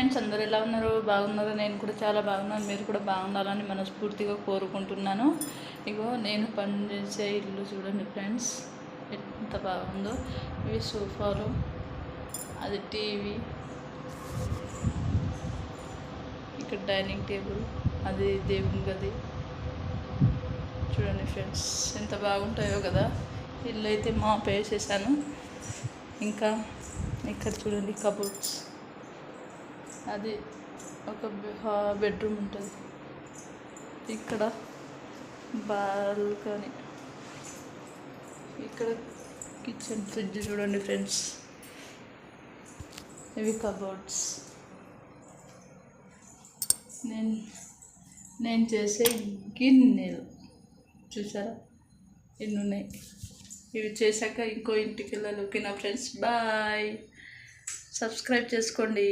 Friends, అందరూ ఎలా ఉన్నారు? బాగున్నారు. నేను కూడా చాలా బాగున్నాను. మీరు కూడా బాగుండాలని మనస్ఫూర్తిగా కోరుకుంటున్నాను. ఇగో నేను పనిచేసే ఇల్లు చూడండి ఫ్రెండ్స్, ఎంత బాగుందో. ఇవి సోఫాలు, అది టీవీ, ఇక్కడ డైనింగ్ టేబుల్, అది దేవుని గది. చూడండి ఫ్రెండ్స్, ఎంత బాగుంటాయో కదా. ఇల్లు అయితే మాప్ వేసేసాను. ఇంకా ఇక్కడ చూడండి కబోర్డ్స్, అది ఒక బెడ్రూమ్ ఉంటుంది. ఇక్కడ బాల్కనీ, ఇక్కడ కిచెన్, ఫ్రిడ్జ్ చూడండి ఫ్రెండ్స్. ఇవి కబోర్డ్స్. నేను చేసే గిన్నెలు చూసారా ఎన్ని ఉన్నాయి. ఇవి చేశాక ఇంకో ఇంటికి వెళ్ళాలి. ఓకేనా ఫ్రెండ్స్, బాయ్. సబ్స్క్రైబ్ చేసుకోండి.